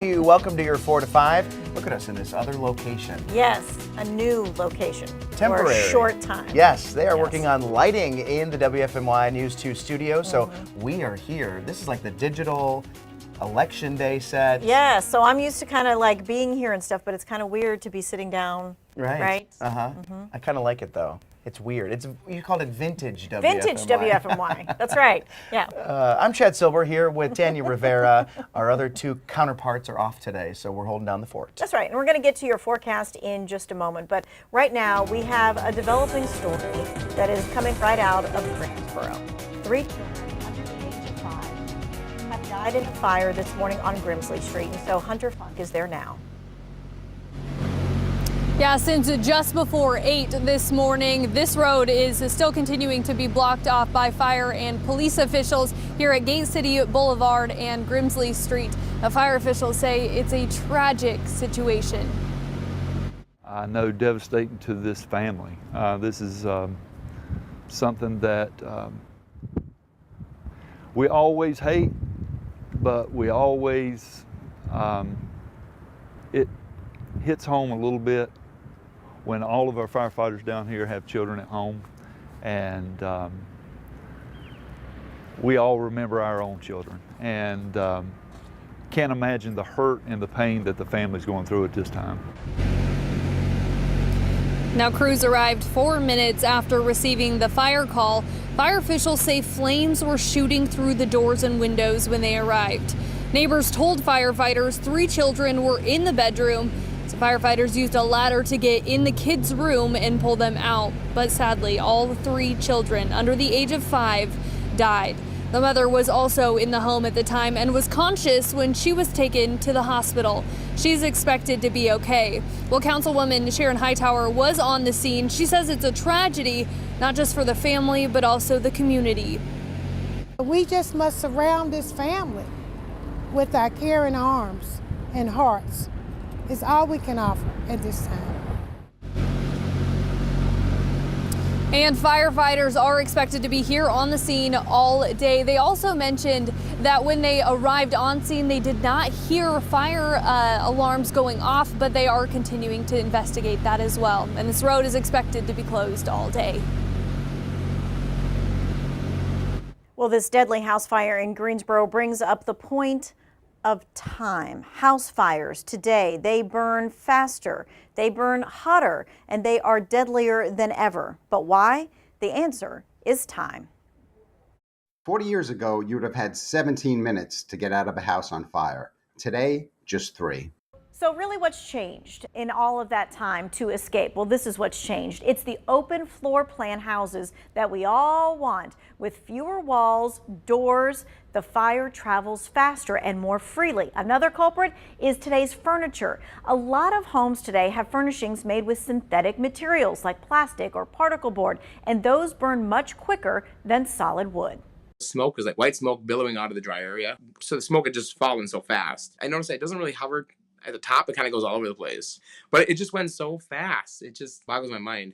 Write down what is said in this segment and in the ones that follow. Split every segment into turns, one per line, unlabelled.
Welcome to your 4 to 5. Look at us in this other location.
Yes, a new location.
Temporary.
For a short time.
Yes, they are working on lighting in the WFMY News 2 studio, so we are here. This is like the digital election day set.
Yeah, so I'm used to kind of like being here and stuff, but it's kind of weird to be sitting down. Right?
I kind of like it though. It's weird. You called it vintage WFMY.
Vintage WFMY. That's right. Yeah.
I'm Chad Silver here with Tanya Rivera. Our other two counterparts are off today, so we're holding down the fort.
That's right. And we're going to get to your forecast in just a moment. But right now, we have a developing story that is coming right out of Greensboro. 3 children under the age of 5 have died in a fire this morning on Grimsley Street. And so Hunter Funk is there now.
Yeah, since just before 8 this morning, this road is still continuing to be blocked off by fire and police officials here at Gate City Boulevard and Grimsley Street. Now, fire officials say it's a tragic situation.
I know devastating to this family. This is something that we always hate, but we always, it hits home a little bit when all of our firefighters down here have children at home, and we all remember our own children, and can't imagine the hurt and the pain that the family's going through at this time.
Now, crews arrived 4 minutes after receiving the fire call. Fire officials say flames were shooting through the doors and windows when they arrived. Neighbors told firefighters 3 children were in the bedroom. So firefighters used a ladder to get in the kids' room and pull them out. But sadly, all 3 children under the age of 5 died. The mother was also in the home at the time and was conscious when she was taken to the hospital. She's expected to be okay. Well, Councilwoman Sharon Hightower was on the scene. She says it's a tragedy, not just for the family, but also the community.
We just must surround this family with our caring arms and hearts. It's all we can offer at this time.
And firefighters are expected to be here on the scene all day. They also mentioned that when they arrived on scene, they did not hear fire alarms going off, but they are continuing to investigate that as well. And this road is expected to be closed all day.
Well, this deadly house fire in Greensboro brings up the point of time. House fires today, they burn faster, they burn hotter, and they are deadlier than ever. But why? The answer is time.
40 years ago, you would have had 17 minutes to get out of a house on fire. Today, just 3.
So really, what's changed in all of that time to escape? Well, this is what's changed. It's the open floor plan houses that we all want. With fewer walls, doors, the fire travels faster and more freely. Another culprit is today's furniture. A lot of homes today have furnishings made with synthetic materials like plastic or particle board, and those burn much quicker than solid wood.
Smoke is like white smoke billowing out of the dry area. So the smoke had just fallen so fast. I noticed that it doesn't really hover at the top. It kind of goes all over the place. But it just went so fast. It just boggles my mind.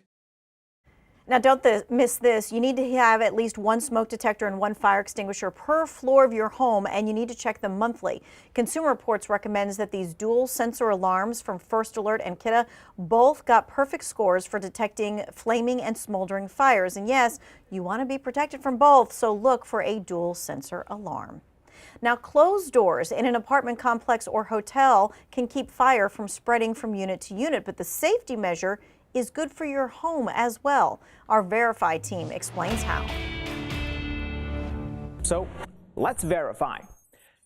Now, don't miss this. You need to have at least 1 smoke detector and 1 fire extinguisher per floor of your home, and you need to check them monthly. Consumer Reports recommends that these dual sensor alarms from First Alert and Kidde both got perfect scores for detecting flaming and smoldering fires. And yes, you want to be protected from both, so look for a dual sensor alarm. Now, closed doors in an apartment complex or hotel can keep fire from spreading from unit to unit, but the safety measure is good for your home as well. Our Verify team explains how.
So let's verify.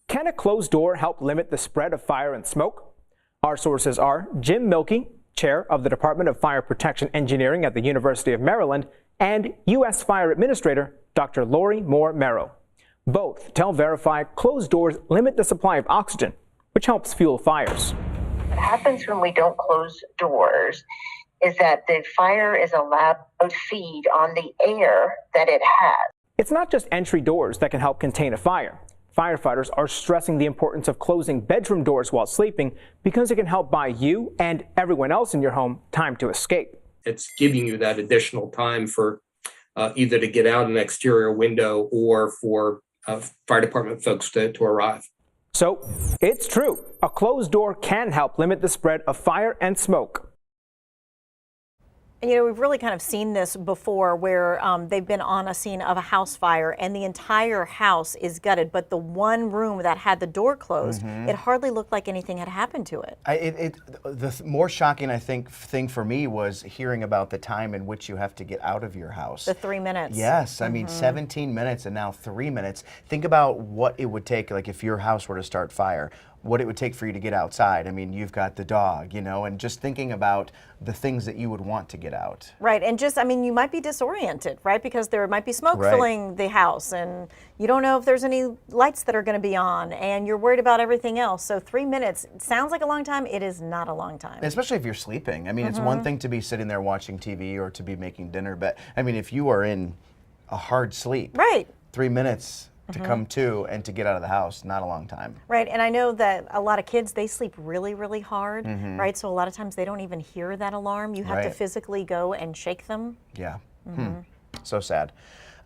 Can a closed door help limit the spread of fire and smoke? Our sources are Jim Milkey, chair of the Department of Fire Protection Engineering at the University of Maryland, and U.S. Fire Administrator Dr. Lori Moore Merrow. Both tell Verify closed doors limit the supply of oxygen, which helps fuel fires.
What happens when we don't close doors is that the fire is allowed to feed on the air that it has.
It's not just entry doors that can help contain a fire. Firefighters are stressing the importance of closing bedroom doors while sleeping because it can help buy you and everyone else in your home time to escape.
It's giving you that additional time for either to get out an exterior window or for fire department folks to arrive.
So it's true, a closed door can help limit the spread of fire and smoke.
And, we've really kind of seen this before where they've been on a scene of a house fire and the entire house is gutted, but the one room that had the door closed, it hardly looked like anything had happened to it.
The more shocking, I think, thing for me was hearing about the time in which you have to get out of your house.
The 3 minutes.
Yes, I mean 17 minutes and now 3 minutes. Think about what it would take, like if your house were to start fire, what it would take for you to get outside. I mean, you've got the dog, and just thinking about the things that you would want to get out.
Right, and just, you might be disoriented, right? Because there might be smoke filling the house and you don't know if there's any lights that are going to be on and you're worried about everything else. So 3 minutes sounds like a long time. It is not a long time.
Especially if you're sleeping. I mean, it's one thing to be sitting there watching TV or to be making dinner, but if you are in a hard sleep, 3 minutes to come to and to get out of the house, not a long time.
Right, and I know that a lot of kids, they sleep really, really hard, right? So a lot of times they don't even hear that alarm. You have to physically go and shake them.
Yeah, so sad.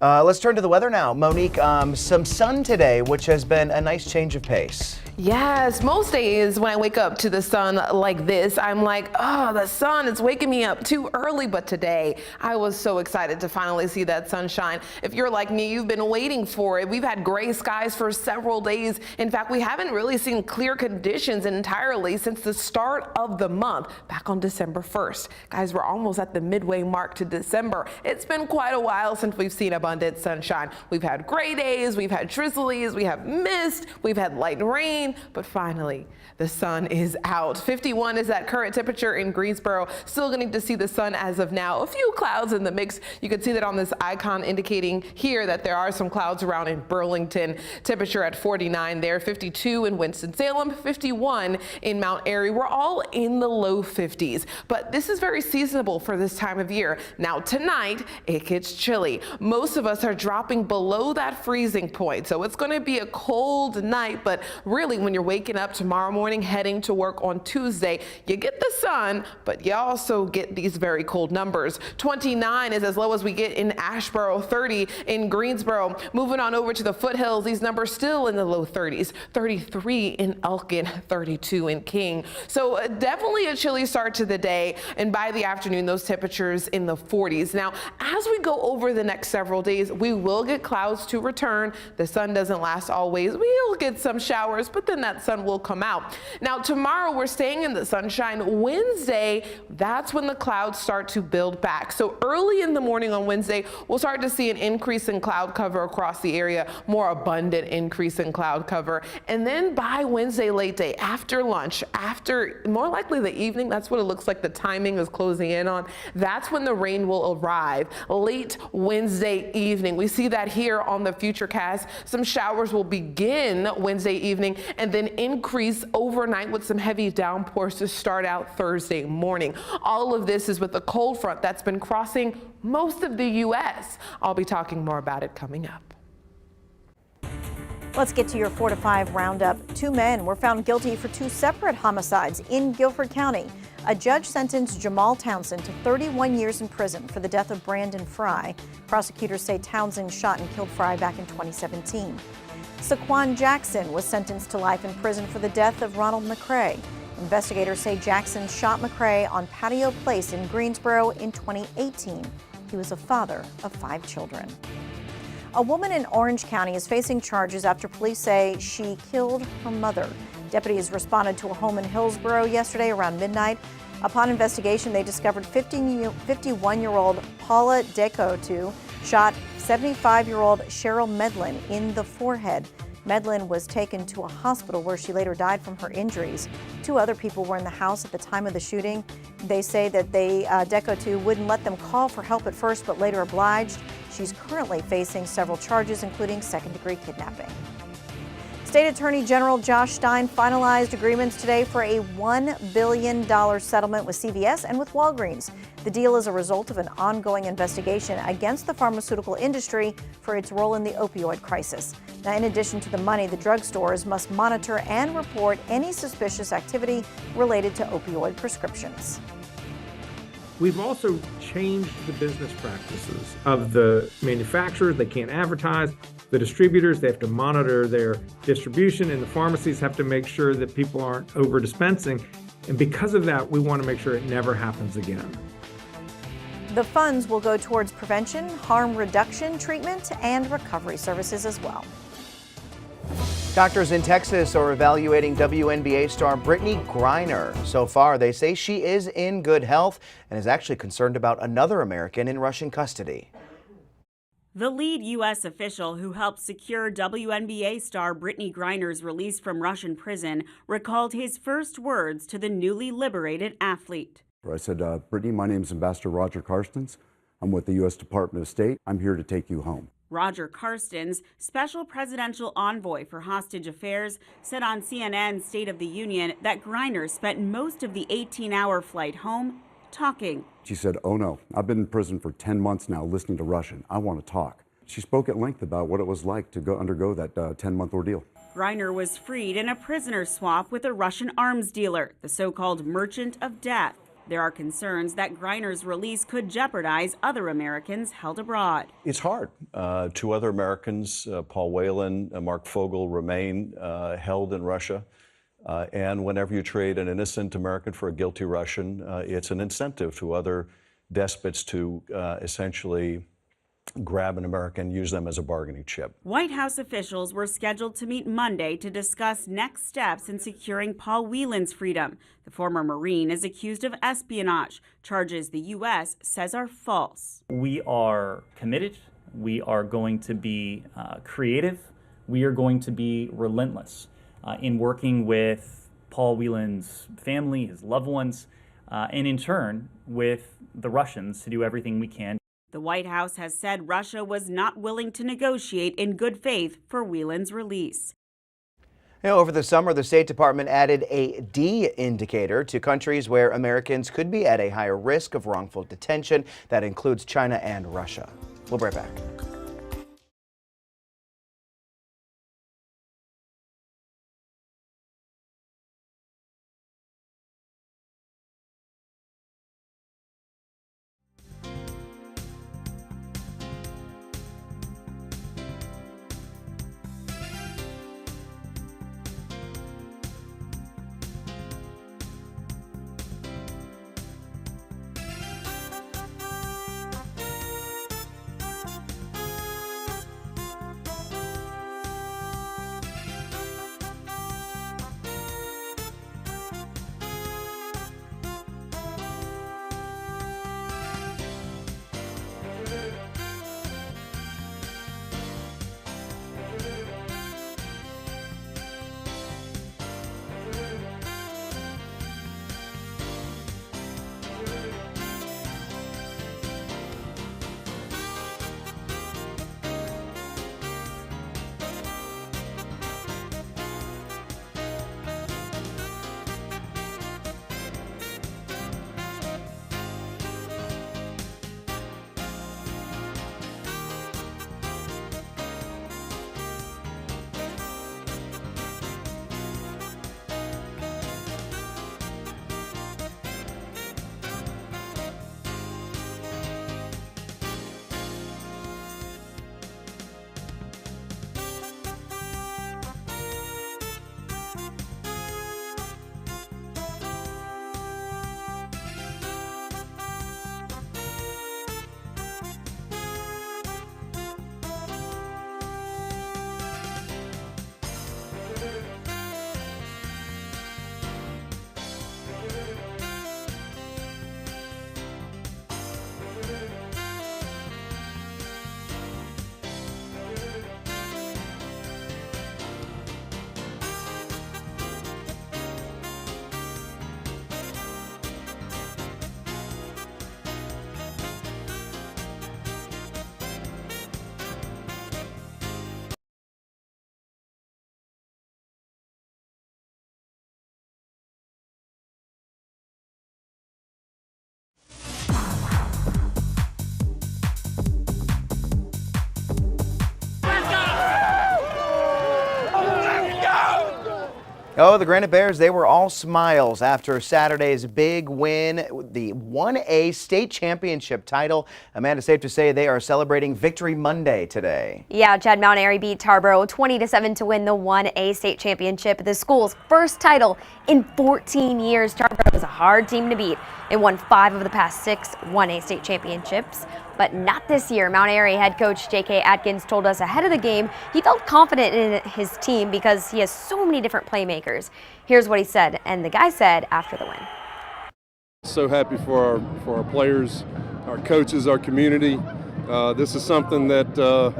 Let's turn to the weather now. Monique, some sun today, which has been a nice change of pace.
Yes, most days when I wake up to the sun like this, I'm like, oh, the sun is waking me up too early. But today, I was so excited to finally see that sunshine. If you're like me, you've been waiting for it. We've had gray skies for several days. In fact, we haven't really seen clear conditions entirely since the start of the month, back on December 1st. Guys, we're almost at the midway mark to December. It's been quite a while since we've seen abundant sunshine. We've had gray days, we've had drizzlies, we have mist, we've had light rain. But finally, the sun is out. 51 is that current temperature in Greensboro. Still getting to see the sun as of now. A few clouds in the mix. You can see that on this icon indicating here that there are some clouds around in Burlington. Temperature at 49 there, 52 in Winston-Salem, 51 in Mount Airy. We're all in the low 50s, but this is very seasonable for this time of year. Now tonight, it gets chilly. Most of us are dropping below that freezing point, so it's going to be a cold night, but really when you're waking up tomorrow morning heading to work on Tuesday, you get the sun, but you also get these very cold numbers. 29 is as low as we get in Asheboro, 30 in Greensboro. Moving on over to the foothills, these numbers still in the low 30s, 33 in Elkin, 32 in King. So definitely a chilly start to the day, and by the afternoon, those temperatures in the 40s. Now, as we go over the next several days, we will get clouds to return. The sun doesn't last always. We'll get some showers, but then that sun will come out. Now tomorrow we're staying in the sunshine. Wednesday, that's when the clouds start to build back. So early in the morning on Wednesday, we'll start to see an increase in cloud cover across the area, more abundant increase in cloud cover. And then by Wednesday late day, after lunch, after more likely the evening, that's what it looks like the timing is closing in on. That's when the rain will arrive late Wednesday evening. We see that here on the Futurecast. Some showers will begin Wednesday evening and then increase overnight with some heavy downpours to start out Thursday morning. All of this is with a cold front that's been crossing most of the U.S. I'll be talking more about it coming up.
Let's get to your 4 to 5 roundup. 2 men were found guilty for 2 separate homicides in Guilford County. A judge sentenced Jamal Townsend to 31 years in prison for the death of Brandon Fry. Prosecutors say Townsend shot and killed Fry back in 2017. Saquon Jackson was sentenced to life in prison for the death of Ronald McCray. Investigators say Jackson shot McCray on Patio Place in Greensboro in 2018. He was a father of 5 children. A woman in Orange County is facing charges after police say she killed her mother. Deputies responded to a home in Hillsboro yesterday around midnight. Upon investigation, they discovered 51-year-old Paula DeCotu shot 75-year-old Cheryl Medlin in the forehead. Medlin was taken to a hospital where she later died from her injuries. 2 other people were in the house at the time of the shooting. They say that DeCotu wouldn't let them call for help at first, but later obliged. She's currently facing several charges, including second-degree kidnapping. State Attorney General Josh Stein finalized agreements today for a $1 billion settlement with CVS and with Walgreens. The deal is a result of an ongoing investigation against the pharmaceutical industry for its role in the opioid crisis. Now, in addition to the money, the drugstores must monitor and report any suspicious activity related to opioid prescriptions.
We've also changed the business practices of the manufacturers. They can't advertise.
The distributors, they have to monitor their distribution, and the pharmacies have to make sure that people aren't over-dispensing. And because of that, we want to make sure it never happens again.
The funds will go towards prevention, harm reduction, treatment, and recovery services as well.
Doctors in Texas are evaluating WNBA star Brittney Griner. So far, they say she is in good health and is actually concerned about another American in Russian custody.
The lead U.S. official who helped secure WNBA star Brittney Griner's release from Russian prison recalled his first words to the newly liberated athlete.
I said, Brittney, my name is Ambassador Roger Carstens. I'm with the U.S. Department of State. I'm here to take you home.
Roger Carstens, special presidential envoy for hostage affairs, said on CNN's State of the Union that Griner spent most of the 18-hour flight home talking.
She said, oh no, I've been in prison for 10 months now listening to Russian. I want to talk. She spoke at length about what it was like to undergo that 10-month ordeal.
Griner was freed in a prisoner swap with a Russian arms dealer, the so-called Merchant of Death. There are concerns that Griner's release could jeopardize other Americans held abroad.
It's hard. Two other Americans, Paul Whelan and Mark Fogel, remain held in Russia. And whenever you trade an innocent American for a guilty Russian, it's an incentive to other despots to essentially grab an American and use them as a bargaining chip.
White House officials were scheduled to meet Monday to discuss next steps in securing Paul Whelan's freedom. The former Marine is accused of espionage, charges the U.S. says are false.
We are committed. We are going to be creative. We are going to be relentless in working with Paul Whelan's family, his loved ones, and in turn with the Russians to do everything we can.
The White House has said Russia was not willing to negotiate in good faith for Whelan's release.
Over the summer, the State Department added a D indicator to countries where Americans could be at a higher risk of wrongful detention. That includes China and Russia. We'll be right back. Oh, the Granite Bears, they were all smiles after Saturday's big win, the 1A state championship title. Amanda, safe to say they are celebrating Victory Monday today.
Yeah, Chad, Mount Airy beat Tarboro 20-7 to win the 1A state championship, the school's first title in 14 years. Tarboro was a hard team to beat. They won 5 of the past 6 1A state championships, but not this year. Mount Airy head coach J.K. Atkins told us ahead of the game he felt confident in his team because he has so many different playmakers. Here's what he said, and the guy said after the win.
So happy for our players, our coaches, our community. This is something that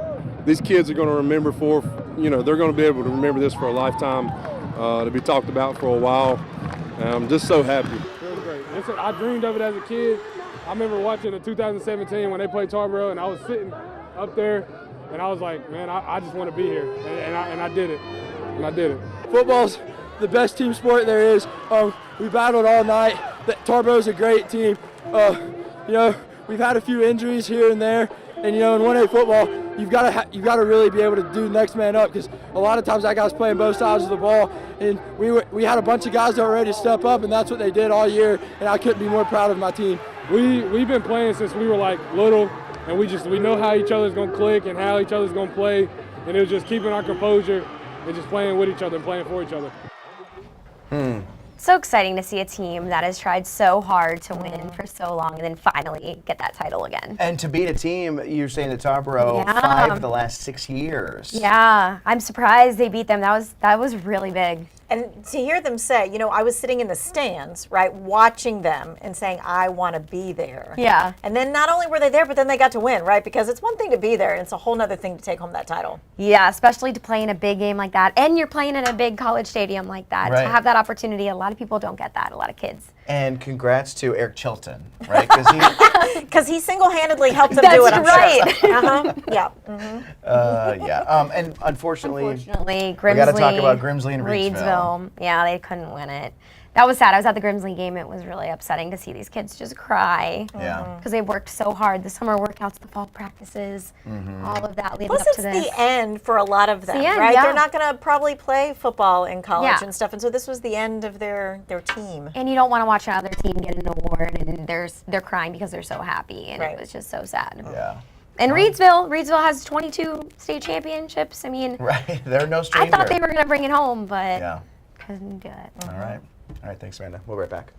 these kids are going to remember for, they're going to be able to remember this for a lifetime, to be talked about for a while. I'm just so happy.
It was great. I dreamed of it as a kid. I remember watching the 2017 when they played Tarboro, and I was sitting up there, and I was like, man, I just want to be here, and I did it, and I did it.
Football's the best team sport there is. We battled all night. Tarboro's a great team. We've had a few injuries here and there, and in 1A football, you've got to really be able to do next man up, because a lot of times that guy's playing both sides of the ball, and we had a bunch of guys that were ready to step up, and that's what they did all year, and I couldn't be more proud of my team.
We've been playing since we were like little, and we know how each other's gonna click and how each other's gonna play, and it was just keeping our composure and just playing with each other and playing for each other.
So exciting to see a team that has tried so hard to win for so long and then finally get that title again.
And to beat a team, you're saying that Tarboro, 5 of the last 6 years.
Yeah, I'm surprised they beat them. That was really big.
And to hear them say, I was sitting in the stands, right, watching them and saying, I want to be there.
Yeah.
And then not only were they there, but then they got to win, right? Because it's one thing to be there, and it's a whole nother thing to take home that title.
Yeah, especially to play in a big game like that. And you're playing in a big college stadium like that.
Right.
To have that opportunity, a lot of people don't get that, a lot of kids.
And congrats to Eric Chilton, right?
Because he single-handedly helped them do it, I'm
right.
sure. Yeah. Mm-hmm.
And unfortunately, we
Grimsley,
got to talk about Grimsley and Reedsville.
Yeah, they couldn't win it. That was sad. I was at the Grimsley game. It was really upsetting to see these kids just cry.
Yeah.
Because they worked so hard. The summer workouts, the fall practices, all of that leading
Plus,
up to this.
it's the end for a lot of them,
end,
right?
yeah.
They're not going to probably play football in college
Yeah.
and stuff, and so this was the end of their team.
And you don't want to watch another team get an award and they're crying because they're so happy, and it was just so sad.
Yeah.
And Reedsville has 22 state championships. I mean,
Right, they're no stranger.
I thought they were going to bring it home, but couldn't do it.
All right. All right, thanks, Amanda. We'll be right back.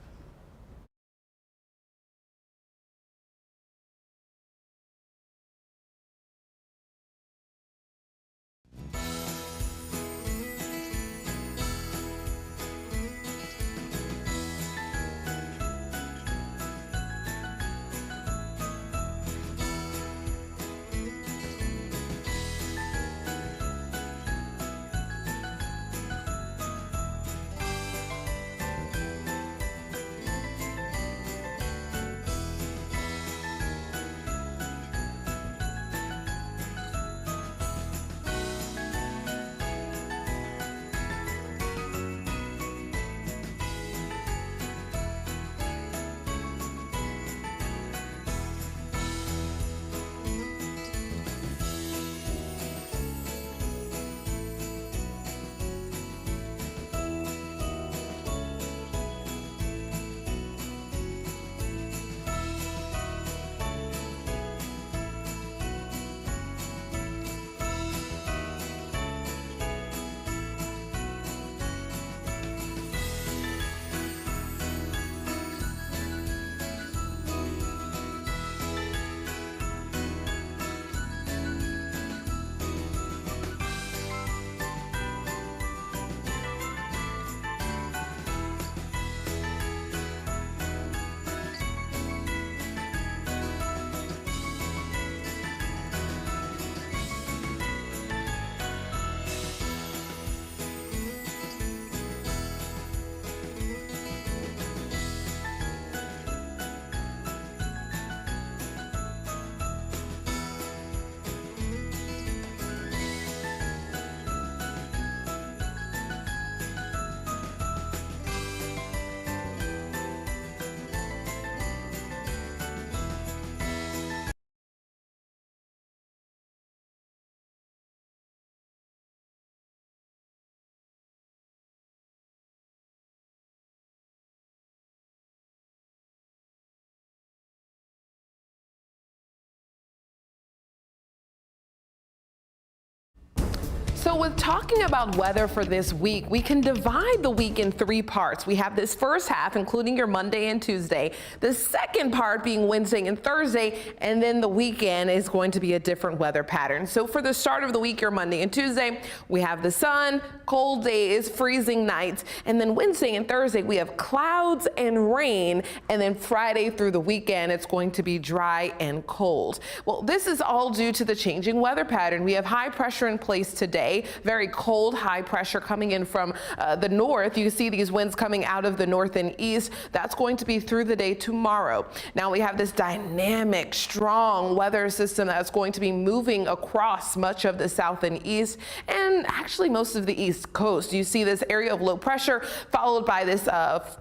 So with talking about weather for this week, we can divide the week in 3 parts. We have this first half, including your Monday and Tuesday, the second part being Wednesday and Thursday, and then the weekend is going to be a different weather pattern. So for the start of the week, your Monday and Tuesday, we have the sun, cold days, freezing nights, and then Wednesday and Thursday, we have clouds and rain, and then Friday through the weekend, it's going to be dry and cold. Well, this is all due to the changing weather pattern. We have high pressure in place today, very cold high pressure coming in from the north. You see these winds coming out of the north and east. That's going to be through the day tomorrow. Now we have this dynamic, strong weather system that's going to be moving across much of the south and east, and actually most of the east coast. You see this area of low pressure followed by this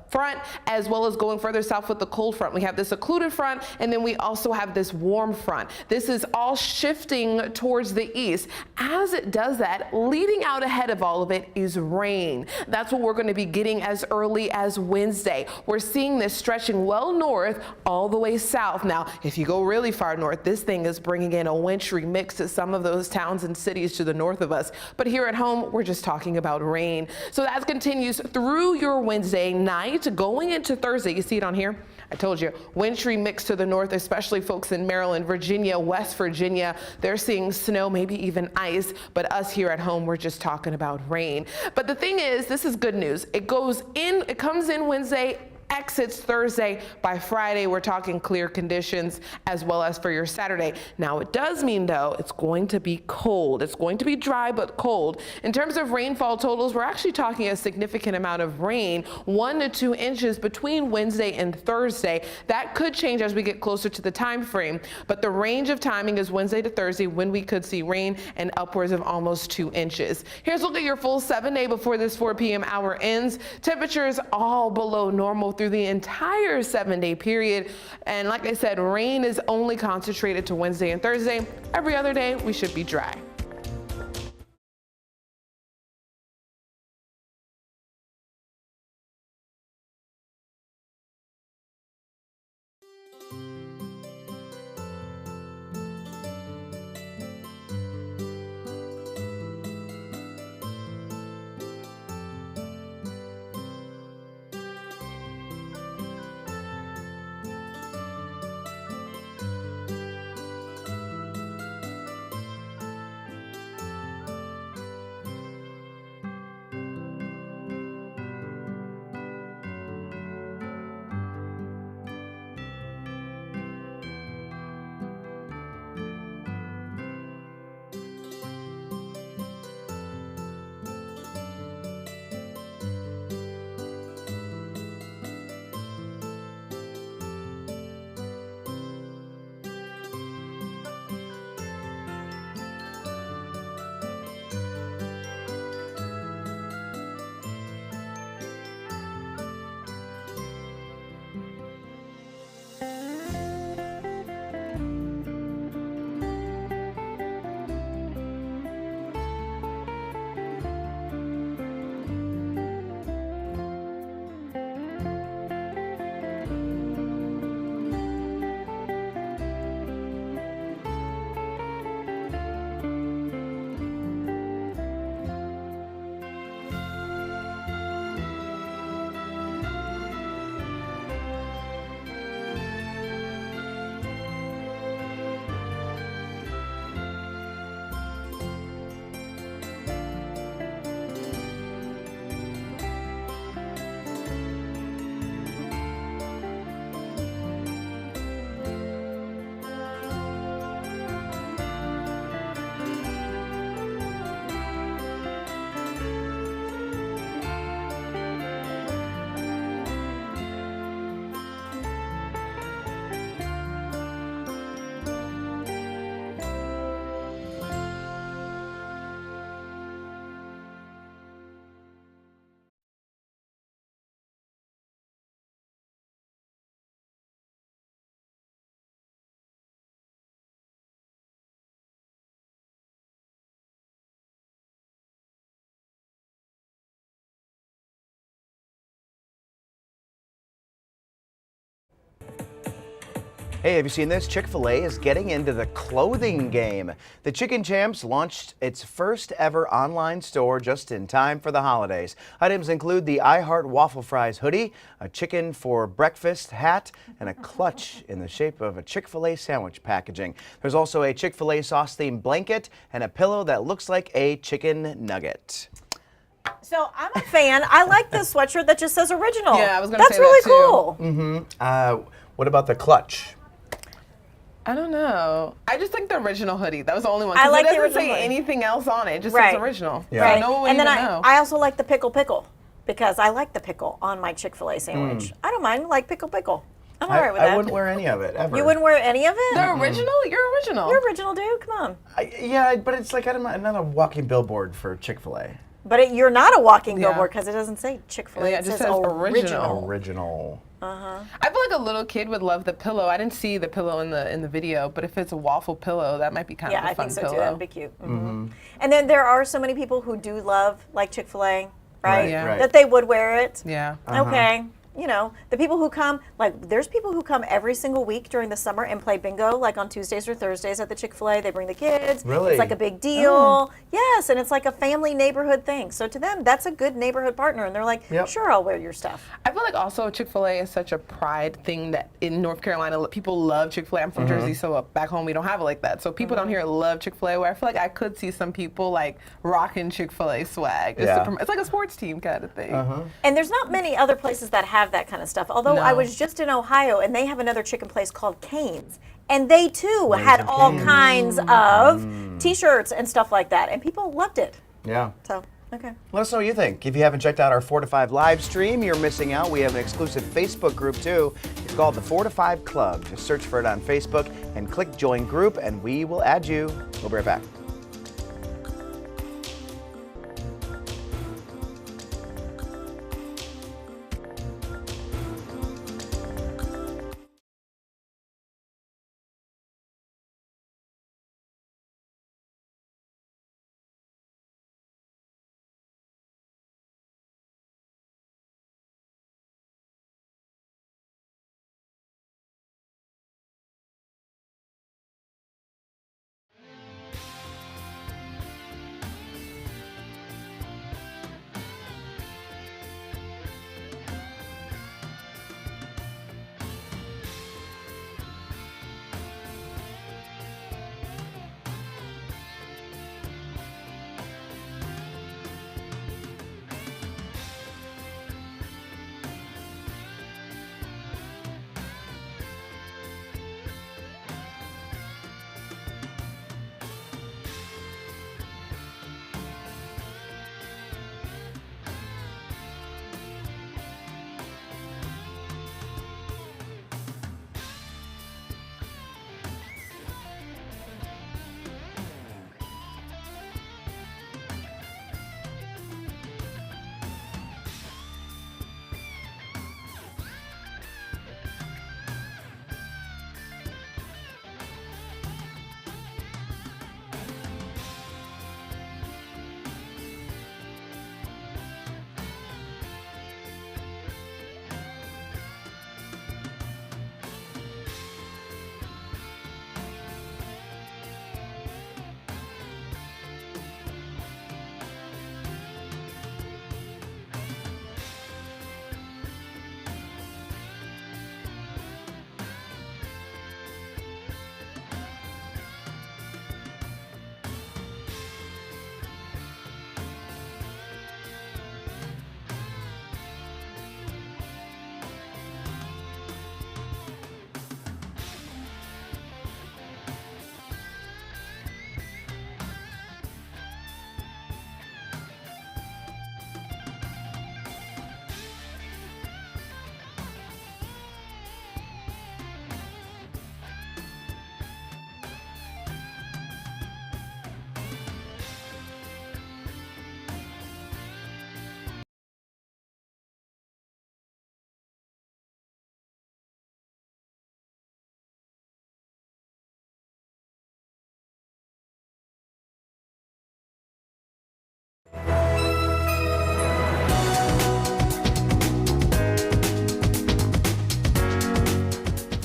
front, as well as going further south with the cold front. We have this occluded front, and then we also have this warm front. This is all shifting towards the east. As it does that, leading out ahead of all of it is rain. That's what we're going to be getting as early as Wednesday. We're seeing this stretching well north all the way south. Now, if you go really far north, this thing is bringing in a wintry mix to some of those towns and cities to the north of us. But here at home, we're just talking about rain. So that continues through your Wednesday night, going into Thursday. You see it on here? I told you, wintry mix to the north, especially folks in Maryland, Virginia, West Virginia. They're seeing snow, maybe even ice, but us here at home, we're just talking about rain. But the thing is, this is good news. It comes in Wednesday, exits Thursday. By Friday, we're talking clear conditions, as well as for your Saturday. Now, it does mean, though, it's going to be cold. It's going to be dry, but cold. In terms of rainfall totals, we're actually talking a significant amount of rain, 1 to 2 inches between Wednesday and Thursday. That could change as we get closer to the time frame, but the range of timing is Wednesday to Thursday when we could see rain and upwards of almost 2 inches. Here's a look at your full 7-day before this 4 p.m. hour ends. Temperatures all below normal through the entire 7-day period. And like I said, rain is only concentrated to Wednesday and Thursday. Every other day, we should be dry.
Hey, have you seen this? Chick-fil-A is getting into the clothing game. The Chicken Champs launched its first ever online store just in time for the holidays. Items include the I Heart Waffle Fries hoodie, a chicken for breakfast hat, and a clutch in the shape of a Chick-fil-A sandwich packaging. There's also a Chick-fil-A sauce-themed blanket and a pillow that looks like a chicken nugget.
So I'm a fan. I like this sweatshirt that just says original.
Yeah, I was going to say that
That's
too.
really cool.
What about the clutch?
I don't know. I just like the original hoodie. That was the only one.
I
'Cause
like
it
the
doesn't
original
say
hoodie.
anything else on it. It just
Right.
says original.
Yeah.
Right.
No one would
And then
even know.
I also like the pickle because I like the pickle on my Chick-fil-A sandwich. I don't mind like pickle. I'm all right with that.
I wouldn't wear any of it, ever.
You wouldn't wear any of it?
The original? You're original.
You're original, dude. Come on.
Yeah, but it's like I'm not a walking billboard for Chick-fil-A.
But you're not a walking billboard because it doesn't say Chick-fil-A.
Yeah,
it
it just
says
says
original.
Original.
Uh-huh.
I feel like a little kid would love the pillow. I didn't see the pillow in the video, but if it's a waffle pillow, that might be kind of a
I
fun
think so
pillow.
too. That'd be cute. And then there are so many people who do love like Chick-fil-A, right?
Yeah. Right.
That they would wear it.
Yeah.
Okay. You know, the people who come, like, there's people who come every single week during the summer and play bingo, like on Tuesdays or Thursdays at the Chick-fil-A. They bring the kids.
Really?
It's like a big deal. Yes, and it's like a family neighborhood thing. So to them, that's a good neighborhood partner. And they're like, sure, I'll wear your stuff.
I feel like also Chick-fil-A is such a pride thing that in North Carolina, people love Chick-fil-A. I'm from Jersey, so back home we don't have it like that. So people down here love Chick-fil-A, where I feel like I could see some people like rocking Chick-fil-A swag. It's like a sports team kind of thing.
And there's not many other places that have that kind of stuff. Although I was just in Ohio, and they have another chicken place called Cane's. And they, too, had all kinds of T-shirts and stuff like that. And people loved it.
Yeah.
So, okay.
Let us know what you think. If you haven't checked out our 4 to 5 live stream, you're missing out. We have an exclusive Facebook group, too. It's called the 4 to 5 Club. Just search for it on Facebook and click Join Group, and we will add you. We'll be right back.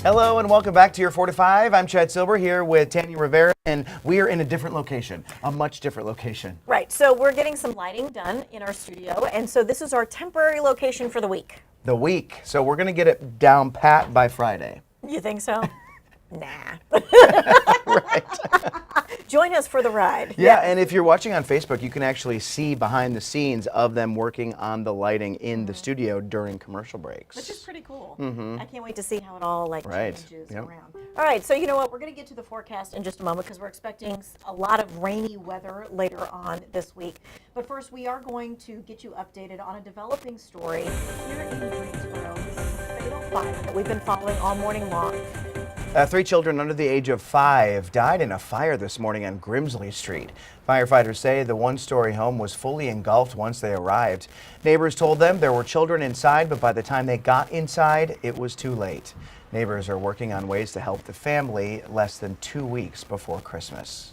Hello and welcome back to your 4 to 5. I'm Chad Silber here with Tanya Rivera, and we are in a different location, a much different location.
Right, so we're getting some lighting done in our studio, and so this is our temporary location for the week.
The week. So we're going to get it down pat by Friday.
You think so? Nah.
Right.
Join us for the ride.
Yeah, and if you're watching on Facebook, you can actually see behind the scenes of them working on the lighting in the studio during commercial breaks.
Which is pretty cool.
Mm-hmm.
I can't wait to see how it all
Right.
changes
Yep.
around. All right, so you know what? We're going to get to the forecast in just a moment because we're expecting a lot of rainy weather later on this week. But first, we are going to get you updated on a developing story here in Greensboro. This is a fatal fire that we've been following all morning long.
3 children under the age of 5 died in a fire this morning on Grimsley Street. Firefighters say the one-story home was fully engulfed once they arrived. Neighbors told them there were children inside, but by the time they got inside, it was too late. Neighbors are working on ways to help the family less than 2 weeks before Christmas.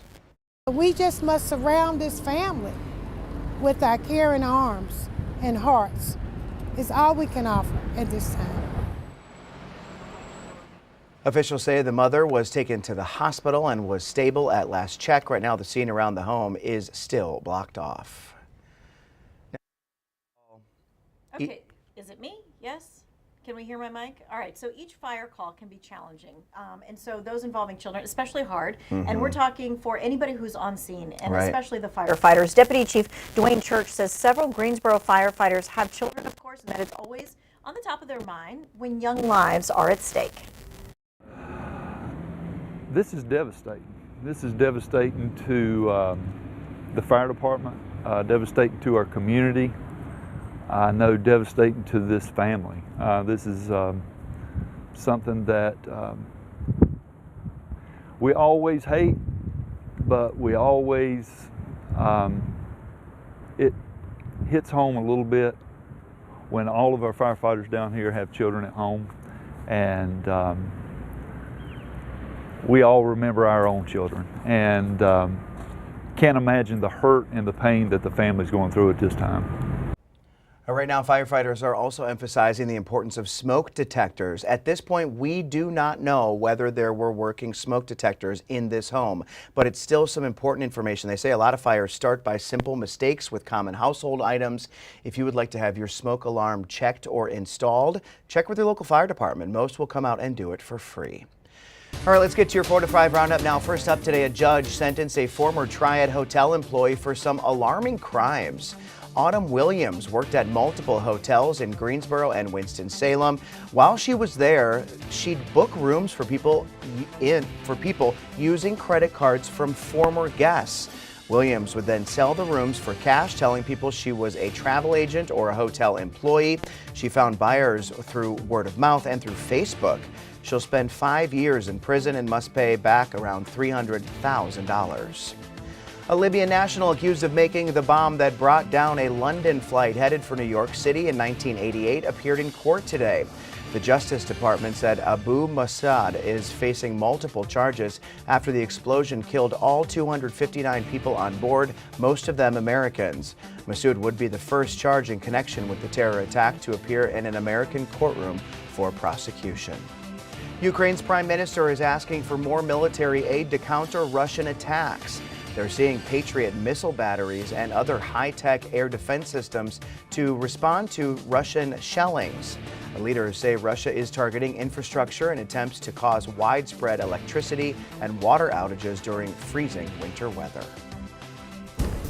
We just must surround this family with our caring arms and hearts. It's all we can offer at this time.
Officials say the mother was taken to the hospital and was stable at last check. Right now, the scene around the home is still blocked off.
Okay, is it me? Yes? Can we hear my mic? All right, so each fire call can be challenging. And so those involving children, especially hard. And we're talking for anybody who's on scene, and especially the firefighters. Deputy Chief Dwayne Church says several Greensboro firefighters have children, of course, and that it's always on the top of their mind when young lives are at stake.
This is devastating. This is devastating to the fire department, devastating to our community. I know devastating to this family. This is something that we always hate, but we always, it hits home a little bit when all of our firefighters down here have children at home, and we all remember our own children, and can't imagine the hurt and the pain that the family's going through at this time.
Right now, firefighters are also emphasizing the importance of smoke detectors. At this point, we do not know whether there were working smoke detectors in this home, but it's still some important information. They say a lot of fires start by simple mistakes with common household items. If you would like to have your smoke alarm checked or installed, check with your local fire department. Most will come out and do it for free. All right, let's get to your 4 to 5 roundup now. First up today, a judge sentenced a former Triad Hotel employee for some alarming crimes. Autumn Williams worked at multiple hotels in Greensboro and Winston-Salem. While she was there, she'd book rooms for people using credit cards from former guests. Williams would then sell the rooms for cash, telling people she was a travel agent or a hotel employee. She found buyers through word of mouth and through Facebook. She'll spend 5 years in prison and must pay back around $300,000. A Libyan national accused of making the bomb that brought down a London flight headed for New York City in 1988 appeared in court today. The Justice Department said Abu Masad is facing multiple charges after the explosion killed all 259 people on board, most of them Americans. Massoud would be the first charge in connection with the terror attack to appear in an American courtroom for prosecution. Ukraine's prime minister is asking for more military aid to counter Russian attacks. They're seeing Patriot missile batteries and other high-tech air defense systems to respond to Russian shellings. Leaders say Russia is targeting infrastructure in attempts to cause widespread electricity and water outages during freezing winter weather.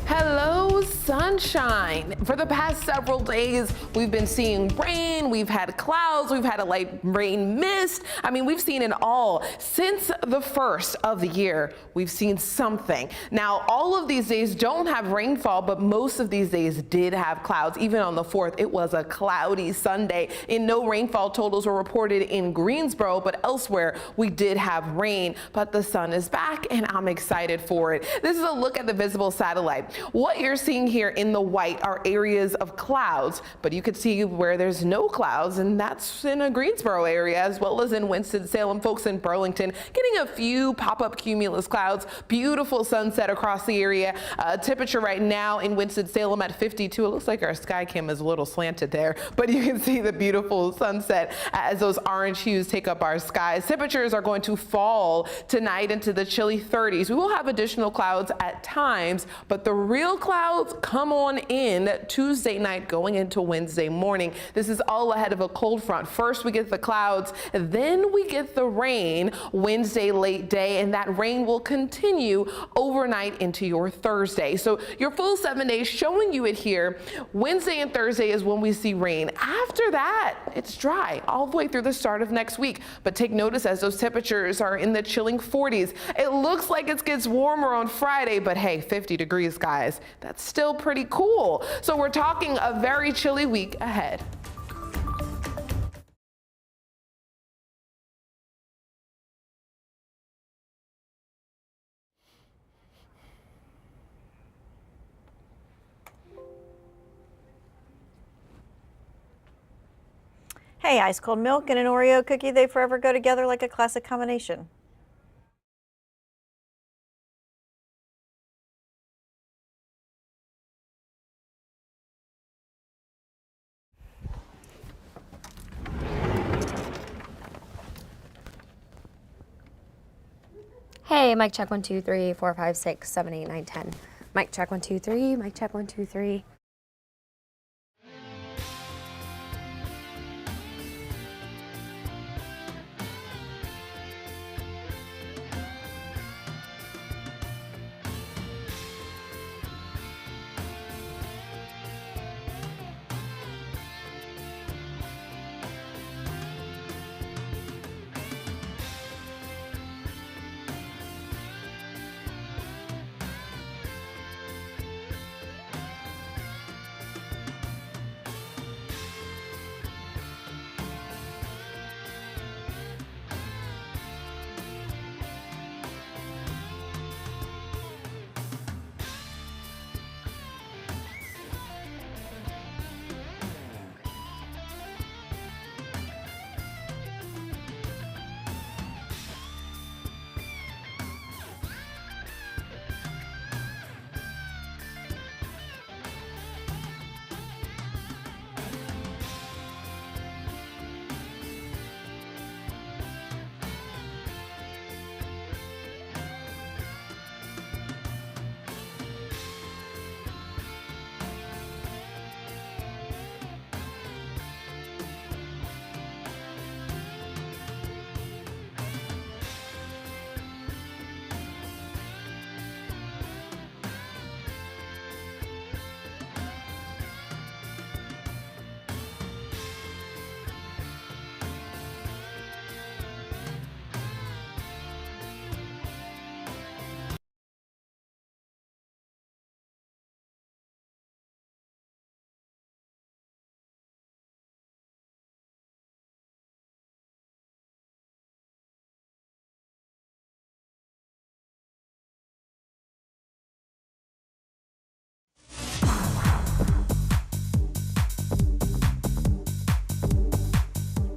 Hello, sunshine. For the past several days, we've been seeing rain, we've had clouds, we've had a light rain mist. I mean, we've seen it all. Since the first of the year, we've seen something. Now, all of these days don't have rainfall, but most of these days did have clouds. Even on the 4th, it was a cloudy Sunday. And no rainfall totals were reported in Greensboro, but elsewhere we did have rain. But the sun is back, and I'm excited for it. This is a look at the visible satellite. What you're seeing here in the white are areas of clouds, but you could see where there's no clouds, and that's in a Greensboro area as well as in Winston-Salem. Folks in Burlington getting a few pop-up cumulus clouds. Beautiful sunset across the area. Temperature right now in Winston-Salem at 52. It looks like our sky cam is a little slanted there, but you can see the beautiful sunset as those orange hues take up our skies. Temperatures are going to fall tonight into the chilly 30s. We will have additional clouds at times, but the real clouds come on in Tuesday night going into Wednesday morning. This is all ahead of a cold front. First we get the clouds, then we get the rain Wednesday late day, and that rain will continue overnight into your Thursday. So your full 7 days showing you it here. Wednesday and Thursday is when we see rain. After that, it's dry all the way through the start of next week. But take notice as those temperatures are in the chilling 40s. It looks like it gets warmer on Friday, but hey, 50 degrees, guys. That's still pretty cool. So we're talking a very chilly week ahead.
Hey, ice cold milk and an Oreo cookie, they forever go together like a classic combination.
Hey, mic check 1 2 3 4 5 6 7 8 9 10. Mic check 1 2 3. Mic check 1 2 3.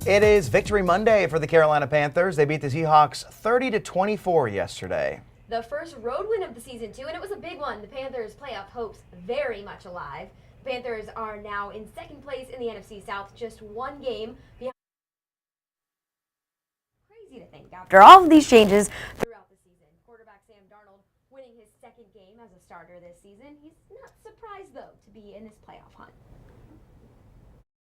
It is Victory Monday for the Carolina Panthers. They beat the Seahawks 30-24 yesterday.
The first road win of the season, too, and it was a big one. The Panthers' playoff hopes very much alive. The Panthers are now in second place in the NFC South, just one game behind. Crazy to think after all of these changes throughout the season. Quarterback Sam Darnold winning his second game as a starter this season. He's not surprised, though, to be in this playoff hunt.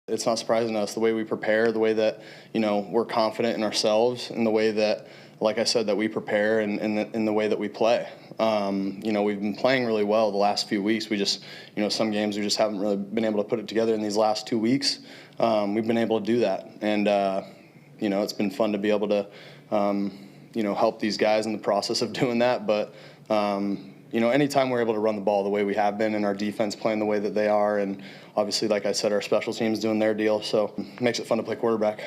It's not surprising to us the way we prepare, the way that, we're confident in ourselves, and the way that, like I said, that we prepare and in the way that we play. We've been playing really well the last few weeks. We just, some games we just haven't really been able to put it together in these last 2 weeks. We've been able to do that. And, it's been fun to be able to, help these guys in the process of doing that. But, anytime we're able to run the ball the way we have been and our defense playing the way that they are, and obviously, like I said, our special teams doing their deal, so it makes it fun to play quarterback.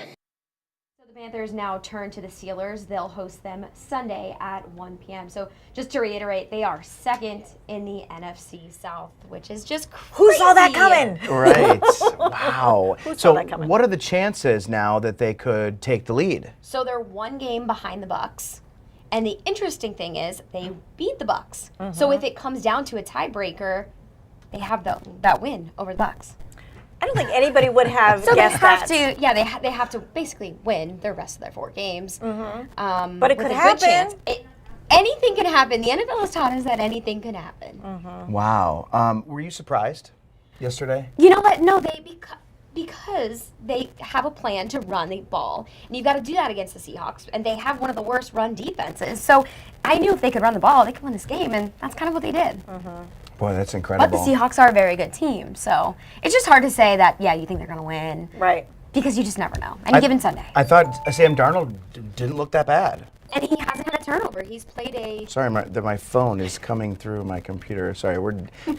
So the Panthers now turn to the Steelers. They'll host them Sunday at 1 p.m. So just to reiterate, they are second in the NFC South, which is just crazy.
Who saw that coming?
Right. Wow.
Who saw
So
that coming?
what are the chances now that they could take the lead?
So they're one game behind the Bucs. And the interesting thing is they beat the Bucs. So if it comes down to a tiebreaker, they have that win over the Bucs.
I don't think anybody would have
So
guessed
they have
that.
to, they have to basically win the rest of their 4 games.
But it
with
could
a good
happen.
chance. Anything can happen. The NFL has taught us that anything can happen.
Wow. Were you surprised yesterday?
You know what? No, because they have a plan to run the ball, and you've got to do that against the Seahawks, and they have one of the worst run defenses. So I knew if they could run the ball, they could win this game, and that's kind of what they did.
Boy, that's incredible.
But the Seahawks are a very good team, so it's just hard to say that, yeah, you think they're going to win.
Right.
Because you just never know. Any given Sunday.
I thought Sam Darnold didn't look that bad.
And he hasn't had a turnover. He's played a...
Sorry, my phone is coming through my computer. Sorry, we're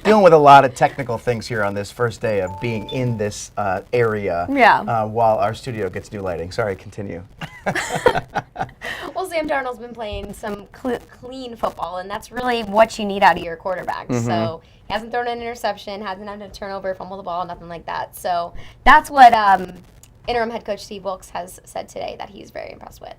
dealing with a lot of technical things here on this first day of being in this area while our studio gets new lighting. Sorry, continue.
Well, Sam Darnold's been playing some clean football, and that's really what you need out of your quarterback. So he hasn't thrown an interception, hasn't had a turnover, fumbled the ball, nothing like that. So that's what interim head coach Steve Wilkes has said today that he's very impressed with.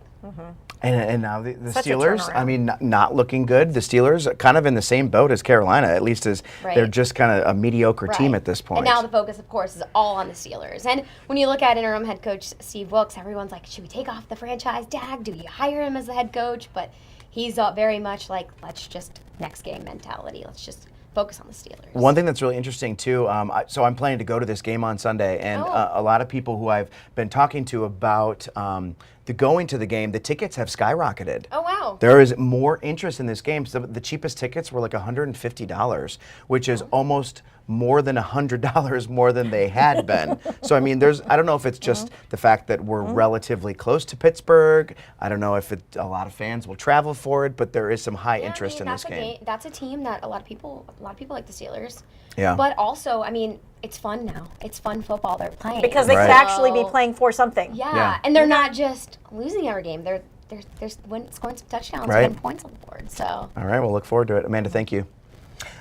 And now the
Such a
Steelers,
turnaround.
I mean, not looking good. The Steelers are kind of in the same boat as Carolina, at least as they're just kind of a mediocre team at this point.
And now the focus, of course, is all on the Steelers. And when you look at interim head coach Steve Wilkes, everyone's like, should we take off the franchise tag? Do we hire him as the head coach? But he's very much like, let's just next game mentality. Let's just focus on the Steelers.
One thing that's really interesting too, so I'm planning to go to this game on Sunday, and a lot of people who I've been talking to about the going to the game, the tickets have skyrocketed.
Oh, wow.
There is more interest in this game. So the cheapest tickets were like $150, which is almost more than $100 more than they had been. So I mean, I don't know if it's just the fact that we're relatively close to Pittsburgh. I don't know if a lot of fans will travel for it, but there is some high interest in this game.
That's a team that a lot of people like the Steelers.
Yeah.
But also, I mean, it's fun now. It's fun football they're playing.
Because they could actually be playing for something.
Yeah, and they're not just losing every game. They're scoring some touchdowns, getting points on the board. So.
All right, we'll look forward to it. Amanda, thank you.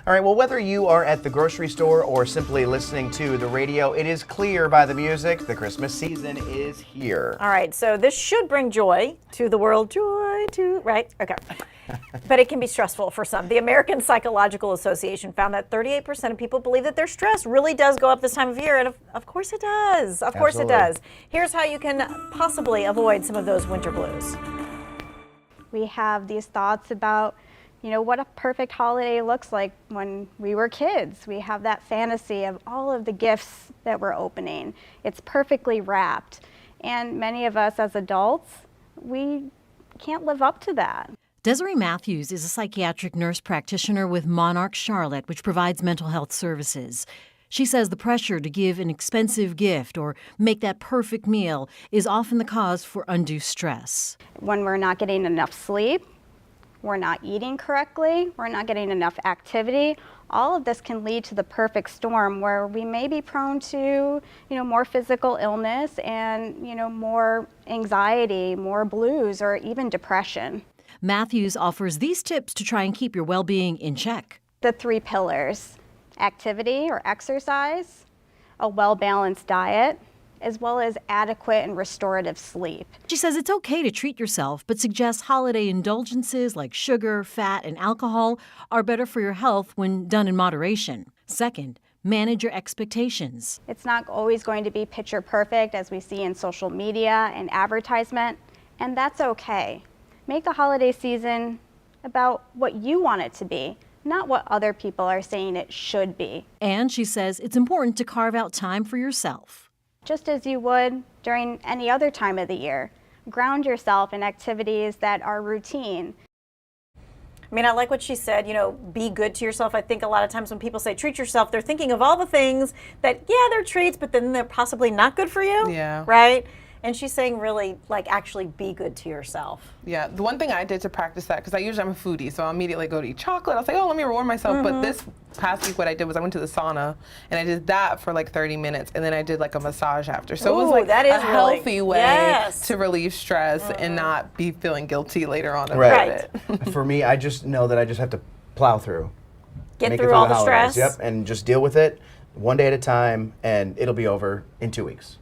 All right, well, whether you are at the grocery store or simply listening to the radio, it is clear by the music the Christmas season is here.
All right, so this should bring joy to the world. Right? Okay. But it can be stressful for some. The American Psychological Association found that 38% of people believe that their stress really does go up this time of year, and of course it does. Of course it does. Here's how you can possibly avoid some of those winter blues.
We have these thoughts about, what a perfect holiday looks like when we were kids. We have that fantasy of all of the gifts that we're opening. It's perfectly wrapped. And many of us as adults, we can't live up to that.
Desiree Matthews is a psychiatric nurse practitioner with Monarch Charlotte, which provides mental health services. She says the pressure to give an expensive gift or make that perfect meal is often the cause for undue stress.
When we're not getting enough sleep, we're not eating correctly, we're not getting enough activity, all of this can lead to the perfect storm where we may be prone to, more physical illness and, more anxiety, more blues, or even depression.
Matthews offers these tips to try and keep your well-being in check.
The 3 pillars: activity or exercise, a well-balanced diet, as well as adequate and restorative sleep.
She says it's okay to treat yourself, but suggests holiday indulgences like sugar, fat, and alcohol are better for your health when done in moderation. Second, manage your expectations.
It's not always going to be picture perfect as we see in social media and advertisement, and that's okay. Make the holiday season about what you want it to be, not what other people are saying it should be.
And she says it's important to carve out time for yourself.
Just as you would during any other time of the year. Ground yourself in activities that are routine.
I mean, I like what she said, be good to yourself. I think a lot of times when people say treat yourself, they're thinking of all the things that, they're treats, but then they're possibly not good for you.
Yeah.
Right? And she's saying really, like, actually be good to yourself.
Yeah, the one thing I did to practice that, because I usually I'm a foodie, so I'll immediately go to eat chocolate. I'll say, oh, let me reward myself. But this past week, what I did was I went to the sauna, and I did that for like 30 minutes, and then I did like a massage after. So it was like
that is
a healthy way
yes.
to relieve stress and not be feeling guilty later on about
Right.
it.
For me, I just know that I just have to plow through.
Get
Make it
through all the
holidays.
stress.
Yep, and just deal with it one day at a time, and it'll be over in 2 weeks.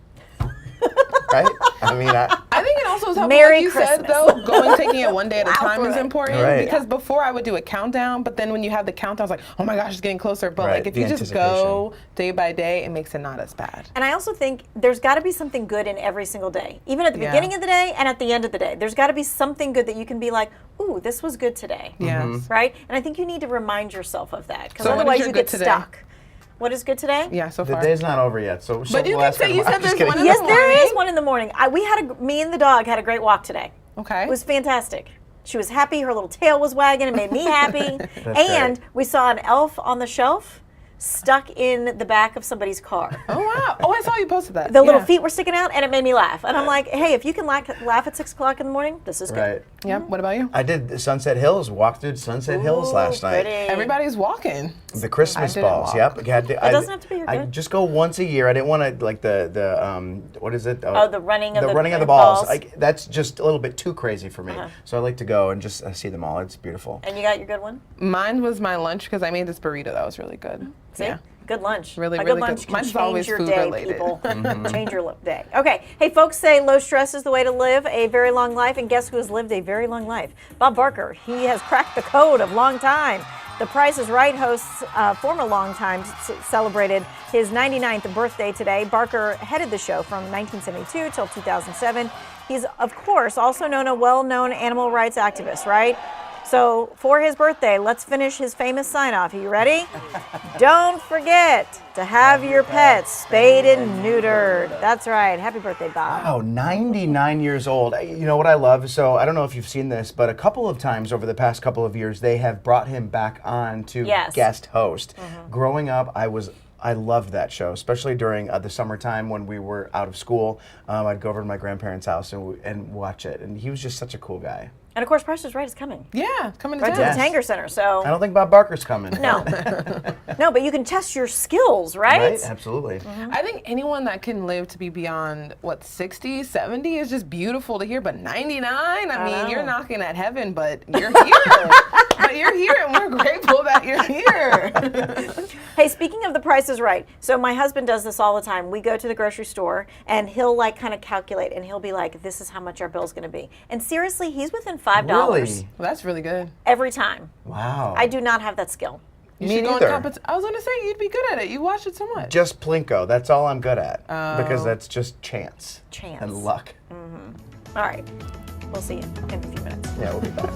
Right? I mean,
I think it also is helpful,
Merry
like you said,
Christmas.
though, taking it one day at a time is important.
Right.
Because before I would do a countdown, but then when you have the countdown, it's like, oh my gosh, it's getting closer. But
Right,
like if
the
you just go day by day, it makes it not as bad.
And I also think there's got to be something good in every single day, even at the
Yeah.
beginning of the day and at the end of the day. There's got to be something good that you can be like, ooh, this was good today.
Yes.
Right? And I think you need to remind yourself of that, because
So what is
otherwise
your
you
good
get
today?
stuck. What is good today?
Yeah, so
the
far.
day's not over yet. So
But you
we'll
can
ask
say
them.
you
I'm
said
just
there's
kidding.
one in
Yes,
the
there
morning.
is one in the morning. Me and the dog had a great walk today.
Okay.
It was fantastic. She was happy. Her little tail was wagging. It made me happy. And we saw an elf on the shelf stuck in the back of somebody's car.
Oh, wow. Oh, I saw you posted that.
The little feet were sticking out, and it made me laugh. And I'm like, hey, if you can laugh at 6 o'clock in the morning, this is good.
Right.
Yep. What about you?
I did the Sunset Hills, walked through Sunset Hills last night.
Everybody's walking.
The Christmas
I didn't
balls,
walk.
yep. It
doesn't have to be your
I
good.
just go once a year. I didn't want to what is it?
The running of
the
the
balls.
balls.
That's just a little bit too crazy for me. So I like to go and just see them all. It's beautiful.
And you got your good one?
Mine was my lunch because I made this burrito that was really good.
See?
Yeah.
Good lunch.
Really,
a
really
good lunch
good.
can
Mine's
change
always
your
food
day,
related.
people. Change your day. Okay. Hey, folks say low stress is the way to live a very long life, and guess who has lived a very long life? Bob Barker. He has cracked the code of long time. The Price is Right hosts former long time celebrated his 99th birthday today. Barker headed the show from 1972 till 2007. He's, of course, also a well-known animal rights activist, right? So for his birthday, let's finish his famous sign-off. Are you ready? Don't forget to have your pets spayed and neutered. That's right. Happy birthday, Bob.
Wow, 99 years old. You know what I love? So I don't know if you've seen this, but a couple of times over the past couple of years, they have brought him back on to guest host. Growing up, I loved that show, especially during the summertime when we were out of school. I'd go over to my grandparents' house and watch it, and he was just such a cool guy.
And of course, Price is Right is coming.
Yeah, coming to
right
town.
to the Tanger Center. So
I don't think Bob Barker's coming.
No, no, but you can test your skills, right?
Right, absolutely.
I think anyone that can live to be beyond, 60, 70 is just beautiful to hear. But 99, I mean, you're knocking at heaven, but you're here. But you're here, and we're grateful that you're here.
Hey, speaking of The Price is Right, so my husband does this all the time. We go to the grocery store, and he'll kind of calculate, and he'll be like, this is how much our bill's going to be. And seriously, he's within $5.
Really?
Well, that's really good.
Every time.
Wow.
I do not have that skill.
You
Me
should go in
neither.
competition. I was going to say, you'd be good at it. You watch it so much.
Just Plinko. That's all I'm good at. Because that's just chance.
Chance.
And luck.
All right. We'll see you in a few minutes.
Yeah, we'll be back.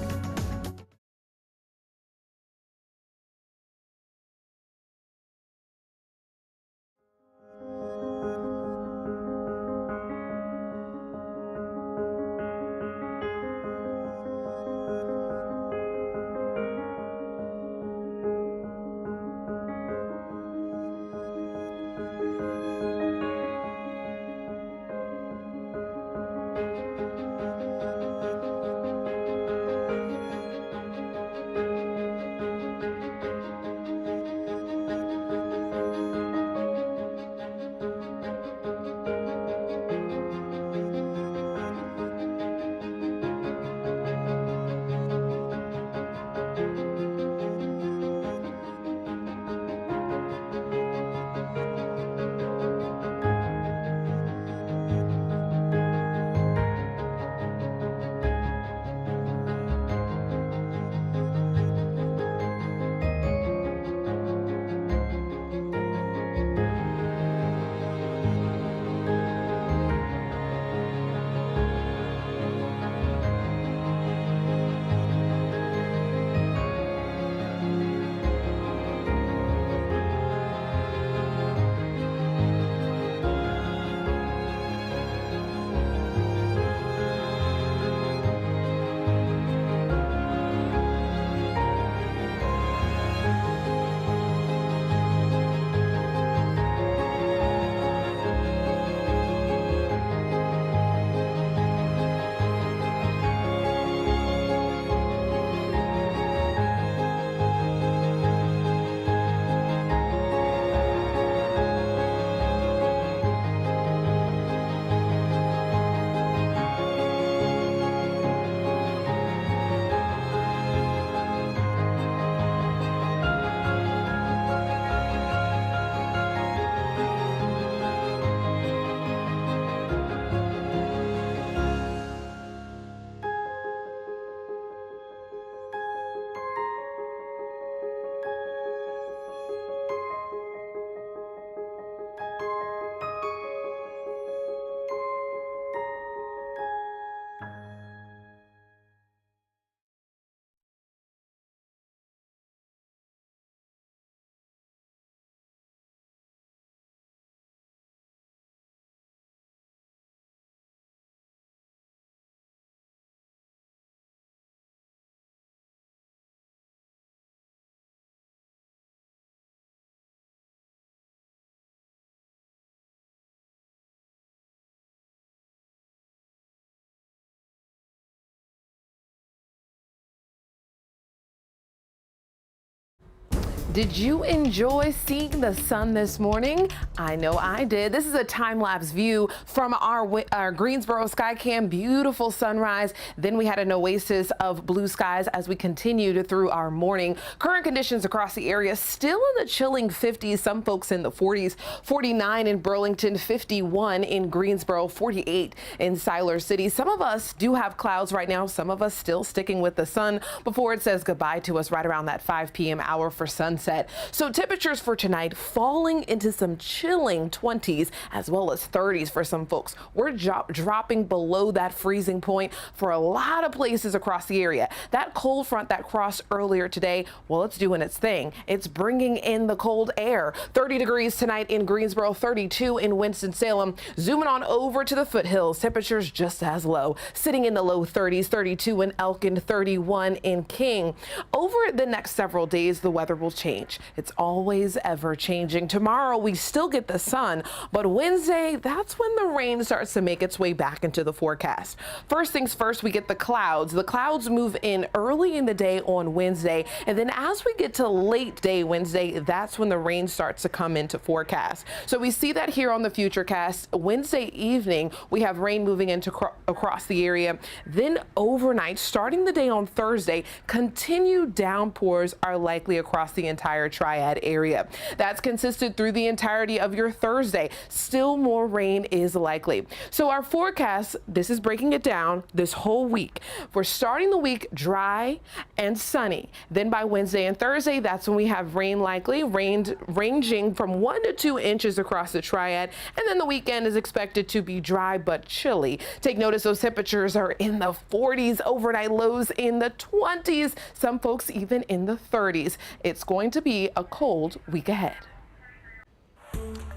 Did you enjoy seeing the sun this morning? I know I did. This is a time-lapse view from our Greensboro Skycam. Beautiful sunrise. Then we had an oasis of blue skies as we continued through our morning. Current conditions across the area still in the chilling 50s. Some folks in the 40s. 49 in Burlington, 51 in Greensboro, 48 in Siler City. Some of us do have clouds right now. Some of us still sticking with the sun before it says goodbye to us right around that 5 p.m. hour for sunset. So temperatures for tonight falling into some chilling 20s as well as 30s for some folks. We're dropping below that freezing point for a lot of places across the area. That cold front that crossed earlier today, well, it's doing its thing. It's bringing in the cold air. 30 degrees tonight in Greensboro, 32 in Winston-Salem. Zooming on over to the foothills, temperatures just as low, sitting in the low 30s, 32 in Elkin, 31 in King. Over the next several days, the weather will change. It's always ever changing. Tomorrow we still get the sun, but Wednesday, that's when the rain starts to make its way back into the forecast. First things first, we get the clouds. The clouds move in early in the day on Wednesday, and then as we get to late day Wednesday, that's when the rain starts to come into forecast. So we see that here on the Futurecast. Wednesday evening, we have rain moving into across the area. Then overnight, starting the day on Thursday, continued downpours are likely across the entire Triad area. That's consistent through the entirety of your Thursday. Still more rain is likely. So our forecast, this is breaking it down this whole week. We're starting the week dry and sunny. Then by Wednesday and Thursday, that's when we have rain likely, ranging from 1 to 2 inches across the Triad. And then the weekend is expected to be dry but chilly. Take notice those temperatures are in the 40s, overnight lows in the 20s, some folks even in the 30s. It's going to be a cold week ahead.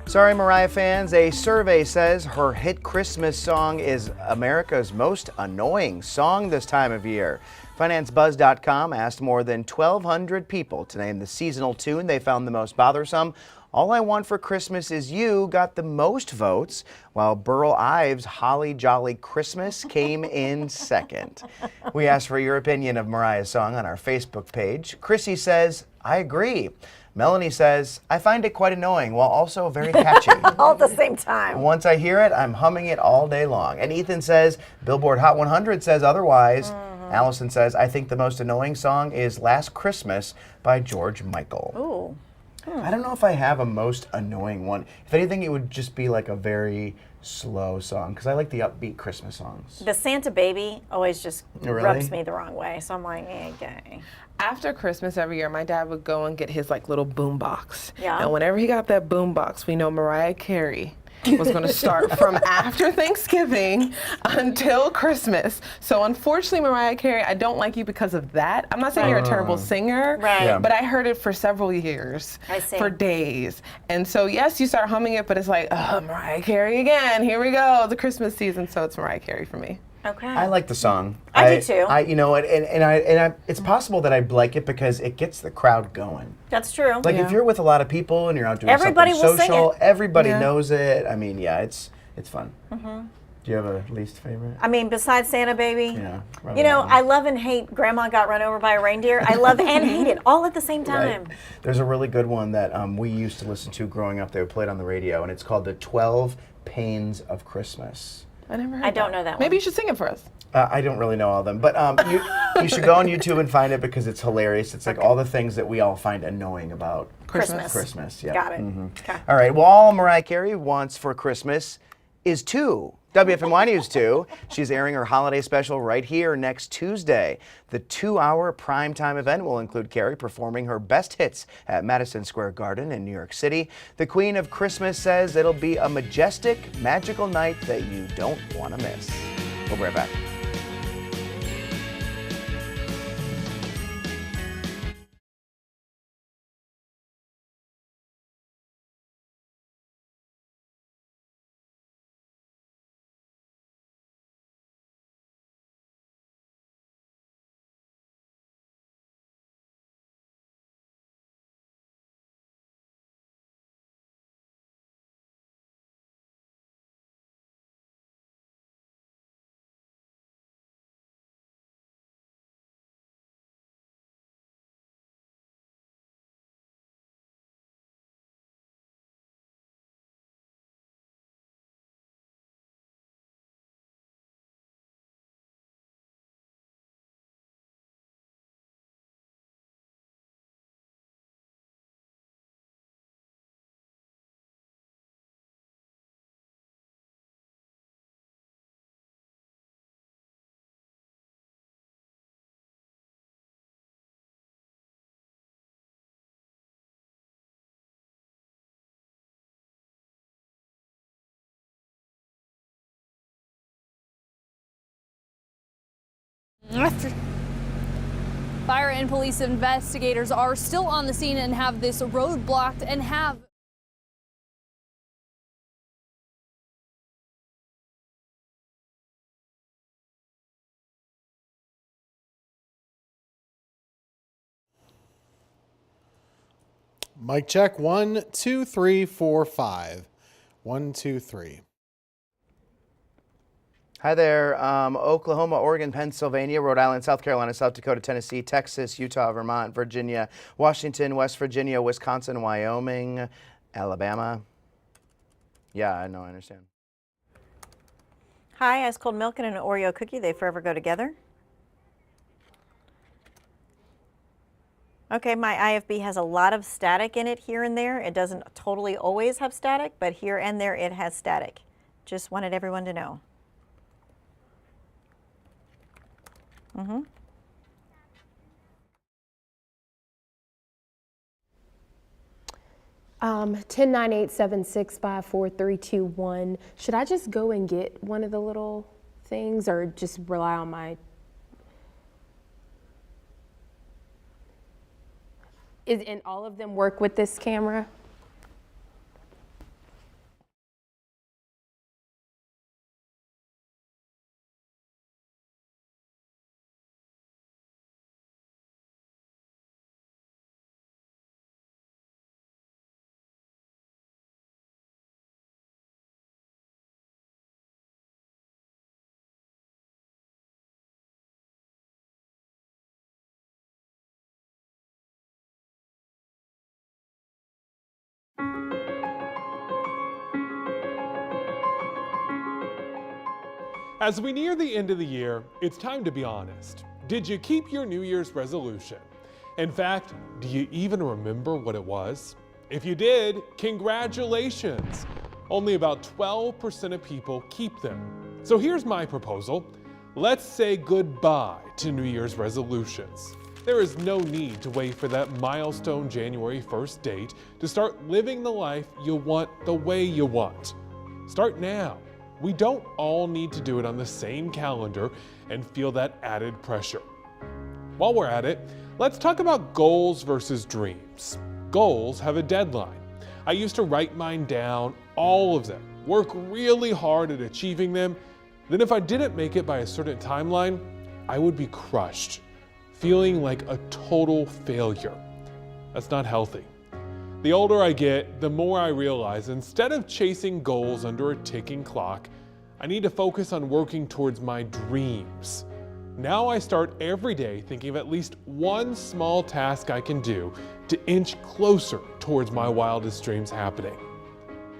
Sorry, Mariah fans, a survey says her hit Christmas song is America's most annoying song this time of year. FinanceBuzz.com asked more than 1,200 people to name the seasonal tune they found the most bothersome. All I Want for Christmas Is You got the most votes, while Burl Ives' Holly Jolly Christmas came in second. We asked for your opinion of Mariah's song on our Facebook page. Chrissy says, I agree. Melanie says, I find it quite annoying while also very catchy.
All at the same time.
Once I hear it, I'm humming it all day long. And Ethan says, Billboard Hot 100 says otherwise. Allison says, I think the most annoying song is Last Christmas by George Michael.
Ooh.
I don't know if I have a most annoying one. If anything, it would just be like a very slow song, because I like the upbeat Christmas songs.
The Santa Baby always just
Really?
rubs me the wrong way, so I'm like, okay.
After Christmas every year, my dad would go and get his like little boom box.
Yeah.
And whenever he got that boom box, we know Mariah Carey was going to start from after Thanksgiving until Christmas. So unfortunately, Mariah Carey, I don't like you because of that. I'm not saying you're a terrible singer,
Right. Yeah.
but I heard it for several years,
I see.
for days. And so yes, you start humming it, but it's like, oh, Mariah Carey again. Here we go, the Christmas season. So it's Mariah Carey for me.
Okay.
I like the song.
I do too.
You know, and it's possible that I like it because it gets the crowd going.
That's true.
Like if you're with a lot of people and you're out doing
Everybody
something
will sing
social,
it.
everybody
Yeah.
knows it. I mean, yeah, it's fun.
Mhm.
Do you have a least favorite?
I mean, besides Santa Baby,
Yeah.
you know, I love and hate Grandma Got Run Over by a Reindeer. I love and hate it all at the same time.
Right. There's a really good one that we used to listen to growing up. They would play it on the radio, and it's called The 12 Pains of Christmas.
I never heard
I don't know that one.
Maybe you should sing it for us.
I don't really know all of them, but you should go on YouTube and find it because it's hilarious. It's like all the things that we all find annoying about Christmas. Yeah.
Got it.
Okay. All right. Well, all Mariah Carey wants for Christmas is 2. WFMY News 2. She's airing her holiday special right here next Tuesday. The 2-hour primetime event will include Carey performing her best hits at Madison Square Garden in New York City. The Queen of Christmas says it'll be a majestic, magical night that you don't want to miss. We'll be right back.
Fire and police investigators are still on the scene and have this road blocked and have
Mic check, 1, 2, 3, 4, 5. 1, 2, 3.
Hi there. Oklahoma, Oregon, Pennsylvania, Rhode Island, South Carolina, South Dakota, Tennessee, Texas, Utah, Vermont, Virginia, Washington, West Virginia, Wisconsin, Wyoming, Alabama. Yeah, I know, I understand.
Hi, ice cold milk and an Oreo cookie. They forever go together. Okay, my IFB has a lot of static in it here and there. It doesn't totally always have static, but here and there it has static. Just wanted everyone to know.
10-9-8-7-6-5-4-3-2-1. Should I just go and get one of the little things or just rely on my... And all of them work with this camera?
As we near the end of the year, it's time to be honest. Did you keep your New Year's resolution? In fact, do you even remember what it was? If you did, congratulations! Only about 12% of people keep them. So here's my proposal. Let's say goodbye to New Year's resolutions. There is no need to wait for that milestone January 1st date to start living the life you want the way you want. Start now. We don't all need to do it on the same calendar and feel that added pressure. While we're at it, let's talk about goals versus dreams. Goals have a deadline. I used to write mine down, all of them, work really hard at achieving them. Then if I didn't make it by a certain timeline, I would be crushed, feeling like a total failure. That's not healthy. The older I get, the more I realize instead of chasing goals under a ticking clock, I need to focus on working towards my dreams. Now I start every day thinking of at least one small task I can do to inch closer towards my wildest dreams happening.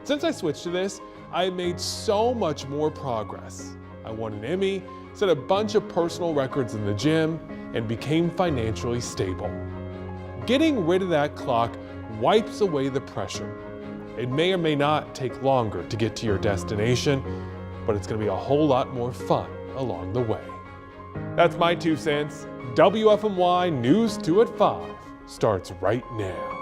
Since I switched to this, I have made so much more progress. I won an Emmy, set a bunch of personal records in the gym, and became financially stable. Getting rid of that clock wipes away the pressure. It may or may not take longer to get to your destination, but it's going to be a whole lot more fun along the way. That's my 2 cents. WFMY News 2 at 5 starts right now.